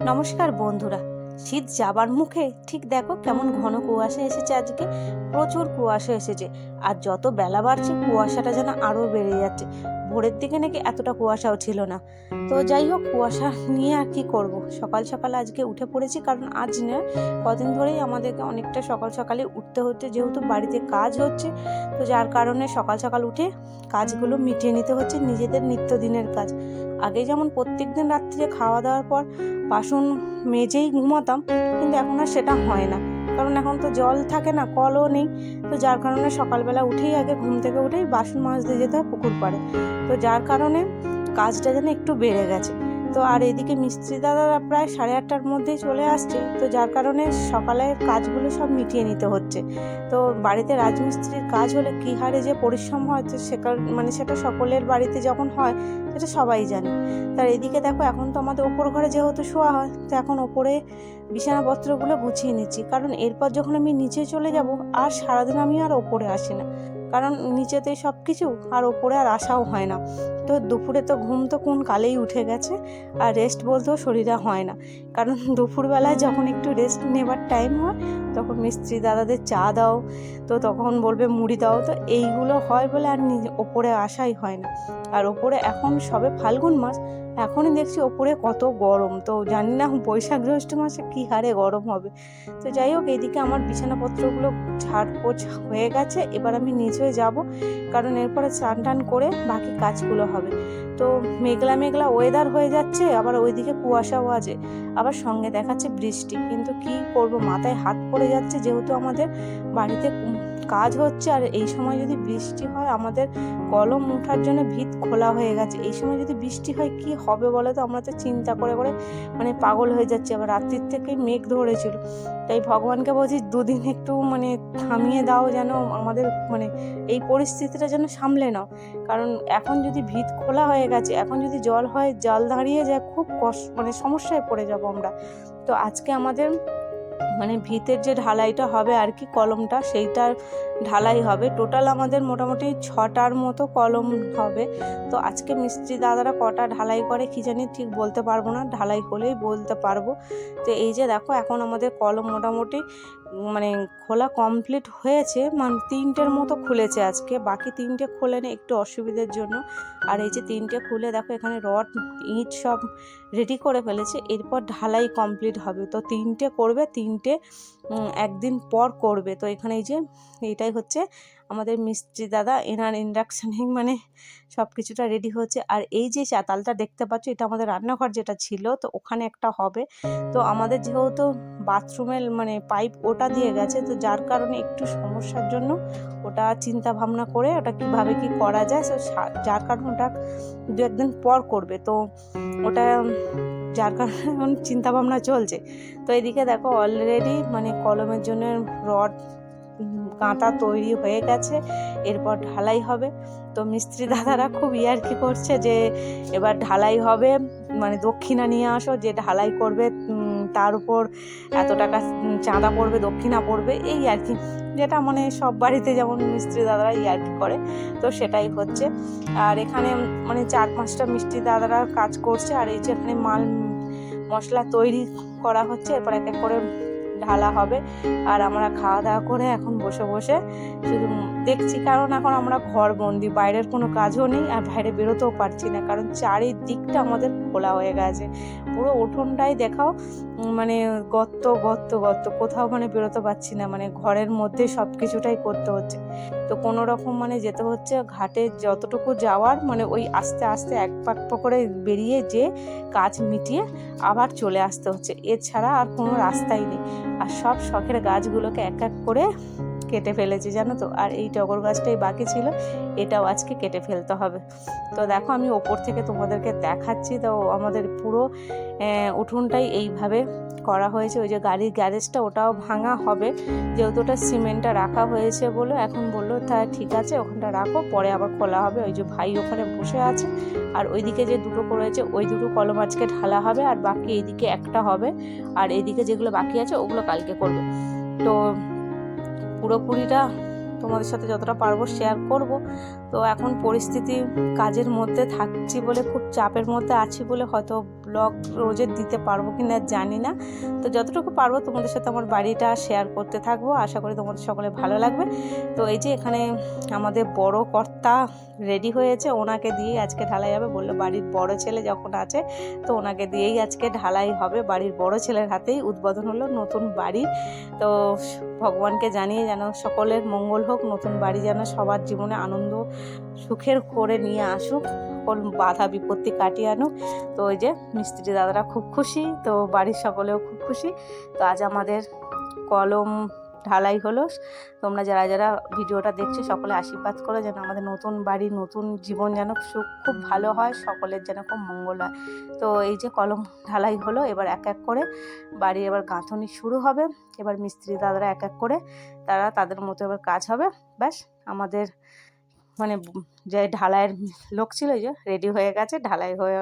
নমস্কার বন্ধুরা, শীত যাবার মুখে ঠিক দেখো কেমন ঘন কুয়াশা এসেছে। আজকে প্রচুর কুয়াশা এসেছে, আর যত বেলা বাড়ছে কুয়াশাটা যেন আরও বেড়ে যাচ্ছে। ভোরের দিকে নাকি এতটা কুয়াশাও ছিল না। তো যাই হোক, কুয়াশা নিয়ে আর কি করব, সকাল সকাল আজকে উঠে পড়েছি, কারণ আজ না কদিন ধরেই আমাদেরকে অনেকটা সকাল সকালে উঠতে হচ্ছে, যেহেতু বাড়িতে কাজ হচ্ছে। তো যার কারণে সকাল সকাল উঠে কাজগুলো মিটিয়ে নিতে হচ্ছে, নিজেদের নিত্যদিনের কাজ। আগে যেমন প্রত্যেক দিন রাত্রিরে খাওয়া দাওয়ার পর বাসন মেজেই ঘুমাতাম, কিন্তু এখন আর সেটা হয় না, কারণ এখন তো জল থাকে না, কলও নেই। তো যার কারণে সকালবেলা উঠেই আগে ঘুম থেকে উঠেই বাসন মাজতে যেতে হয় পুকুর পাড়ে। তো যার কারণে কাজটা যেন একটু বেড়ে গেছে। তো আর এদিকে মিস্ত্রি দাদারা প্রায় 8:30টার মধ্যেই চলে আসছে, তো যার কারণে সকালের কাজগুলো সব মিটিয়ে নিতে হচ্ছে। তো বাড়িতে রাজমিস্ত্রির কাজ হলে কী হারে যে পরিশ্রম হয়, তো সেটা সকলের বাড়িতে যখন হয় সেটা সবাই জানে। তার এদিকে দেখো, এখন তো আমাদের ওপর ঘরে যেহেতু শোয়া হয়, তো এখন ওপরে বিছানাপত্রগুলো গুছিয়ে নিচ্ছি, কারণ এরপর যখন আমি নিচে চলে যাব আর সারাদিন আমি আর ওপরে আসি না, কারণ নিচেতেই সব কিছু, আর ওপরে আর আসাও হয় না। তো দুপুরে তো ঘুম তো কোন কালেই উঠে গেছে, আর রেস্ট বলতেও শরীরে হয় না, কারণ দুপুরবেলায় যখন একটু রেস্ট নেবার টাইম হয় তখন মিস্ত্রি দাদাদের চা দাও, তো তখন বলবে মুড়ি দাও, তো এইগুলো হয় বলে আর ওপরে আসাই হয় না। আর ওপরে এখন সবে ফাল্গুন মাস, এখনই দেখছি ওপরে কত গরম, তো জানি না বৈশাখ জ্যৈষ্ঠ মাসে কী হারে গরম হবে। তো যাই হোক, এইদিকে আমার বিছানাপত্রগুলো ঝাড়পোছ হয়ে গেছে, এবার আমি নিচে যাব, কারণ এরপরে স্নান টান করে বাকি কাজগুলো হবে। তো মেঘলা মেঘলা ওয়েদার হয়ে যাচ্ছে, আবার ওইদিকে কুয়াশাও আছে, আবার সঙ্গে দেখাচ্ছে বৃষ্টি, কিন্তু কি করব, মাথায় হাত পড়ে যাচ্ছে, যেহেতু আমাদের বাড়িতে কাজ হচ্ছে। আর এই সময় যদি বৃষ্টি হয়, আমাদের কলম ওঠার জন্য ভিত খোলা হয়ে গেছে, এই সময় যদি বৃষ্টি হয় কি হবে বলো তো? আমরা তো চিন্তা করে করে পাগল হয়ে যাচ্ছি। আবার রাত্রির থেকেই মেঘ ধরেছিল, তাই ভগবানকে বলছি দুদিন একটু থামিয়ে দাও, যেন আমাদের এই পরিস্থিতিটা যেন সামলে নাও। কারণ এখন যদি ভিত খোলা হয়ে গেছে, এখন যদি জল হয়, জল দাঁড়িয়ে যায়, খুব কষ্ট, সমস্যায় পড়ে যাব আমরা। তো আজকে আমাদের ভিতের যে ঢালাইটা হবে আর কি, কলমটা, সেইটার ঢালাই হবে। টোটাল আমাদের মোটামুটি 6টার মতো কলম হবে। তো আজকে মিস্ত্রি দাদারা কটা ঢালাই করে কি জানি, ঠিক বলতে পারবো না, ঢালাই হলেই বলতে পারবো। তো এই যে দেখো, এখন আমাদের কলম মোটামুটি খোলা কমপ্লিট হয়েছে, 3টের মতো খুলেছে আজকে, বাকি 3টে খোলেনি একটু অসুবিধার জন্য। আর এই যে 3টে খুলে দেখো, এখানে রড ইট সব রেডি করে ফেলেছে, এরপর ঢালাই কমপ্লিট হবে। তো 3টে করবে, 3টে একদিন পর করবে। তো এখানে এই যে এইটাই হচ্ছে আমাদের মিস্ত্রি দাদা, এনার ইন্ডাকশানে সব কিছুটা রেডি হচ্ছে। আর এই যে চাতালটা দেখতে পাচ্ছ, এটা আমাদের রান্নাঘর যেটা ছিল, তো ওখানে একটা হবে। তো আমাদের যেহেতু বাথরুমের পাইপ ওটা দিয়ে গেছে, তো যার কারণে একটু সমস্যার জন্য ওটা চিন্তা ভাবনা করে ওটা কিভাবে কি করা যায়, তো যার কারণে ওটা 2-1 দিন পর করবে। তো ওটা যার কারণে এখন চিন্তা ভাবনা চলছে। তো এদিকে দেখো, অলরেডি কলমের জন্য রড গাঁথা তৈরি হয়ে গেছে, এরপর ঢালাই হবে। তো মিস্ত্রি দাদারা খুব ইয়ার্কি করছে যে এবার ঢালাই হবে, দক্ষিণা নিয়ে আসো, যে ঢালাই করবে তার উপর এত টাকা চাঁদা পড়বে, দক্ষিণা পড়বে, এই আর কি, যেটা সব বাড়িতে যেমন মিস্ত্রি দাদারা ইয়ার্কি করে, তো সেটাই হচ্ছে। আর এখানে 4-5টা মিস্ত্রি দাদারা কাজ করছে, আর এই যে এখানে মাল মশলা তৈরি করা হচ্ছে, এরপর এক এক করে ঢালা হবে। আর আমরা খাওয়া দাওয়া করে এখন বসে বসে শুধু দেখছি, কারণ এখন আমরা ঘর বন্দি, বাইরের কোনো কাজও নেই, আর বাইরে বেরোতেও পারছি না, কারণ চারিদিকটা আমাদের খোলা হয়ে গেছে, পুরো উঠোনটাই দেখাও গর্ত গর্ত গর্ত, কোথাও বেরোতে পারছি না, ঘরের মধ্যে সব কিছুটাই করতে হচ্ছে। তো কোনো রকম যেতে হচ্ছে ঘাটে, যতটুকু যাওয়ার ওই আস্তে আস্তে এক পাক করে বেরিয়ে যে কাজ মিটিয়ে আবার চলে আসতে হচ্ছে, এছাড়া আর কোনো রাস্তাই নেই। আর সব শখের গাছগুলোকে এক এক করে কেটে ফেলেছি, জানো তো। আর এই টগর গাছটাই বাকি ছিল, এটাও আজকে কেটে ফেলতে হবে। তো দেখো, আমি ওপর থেকে তোমাদেরকে দেখাচ্ছি। তো আমাদের পুরো উঠোনটাই এইভাবে করা হয়েছে। ওই যে গাড়ির গ্যারেজটা, ওটাও ভাঙা হবে, যেহেতু ওটা সিমেন্টটা রাখা হয়েছে বলে এখন বললো তা ঠিক আছে, ওখানটা রাখো, পরে আবার খোলা হবে। ওই যে ভাই ওখানে বসে আছে, আর ওইদিকে যে দুটো করেছে ওই দুটো কলম আজকে ঢালা হবে, আর বাকি এইদিকে একটা হবে, আর এইদিকে যেগুলো বাকি আছে ওগুলো কালকে করবে। তো পুরোপুরিটা তোমাদের সাথে যতটা পারবো শেয়ার করব। তো এখন পরিস্থিতি কাজের মধ্যে থাকছি বলে, খুব চাপের মধ্যে আছি বলে হয়তো ব্লগ রোজের দিতে পারবো কি না জানি না। তো যতটুকু পারবো তোমাদের সাথে আমার বাড়িটা শেয়ার করতে থাকবো, আশা করি তোমাদের সকলে ভালো লাগবে। তো এই যে এখানে আমাদের বড় কর্তা রেডি হয়েছে, ওনাকে দিয়েই আজকে ঢালাই হবে। বললো বাড়ির বড় ছেলে যখন আছে তো ওনাকে দিয়েই আজকে ঢালাই হবে। বাড়ির বড় ছেলের হাতেই উদ্বোধন হলো নতুন বাড়ি। তো ভগবানকে জানিয়ে যেন সকলের মঙ্গল হোক, নতুন বাড়ি যেন সবার জীবনে আনন্দ সুখের করে নিয়ে আসুক, সকল বাধা বিপত্তি কাটিয়ে আনুক। তো ওই যে মিস্ত্রি দাদারা খুব খুশি, তো বাড়ির সকলেও খুব খুশি। তো আজ আমাদের কলম ঢালাই হলো। তোমরা যারা যারা ভিডিওটা দেখছো সকলে আশীর্বাদ করো যেন আমাদের নতুন বাড়ি, নতুন জীবন যেন খুব ভালো হয়, সকলের যেন খুব মঙ্গল হয়। তো এই যে কলম ঢালাই হলো, এবার এক এক করে বাড়ি এবার গাঁথনি শুরু হবে। এবার মিস্ত্রি দাদারা এক এক করে তারা তাদের মতো এবার কাজ হবে। ব্যাস আমাদের মানে যে ঢালাইয়ের লোক ছিল, এই যে রেডি হয়ে গেছে, ঢালাই হয়ে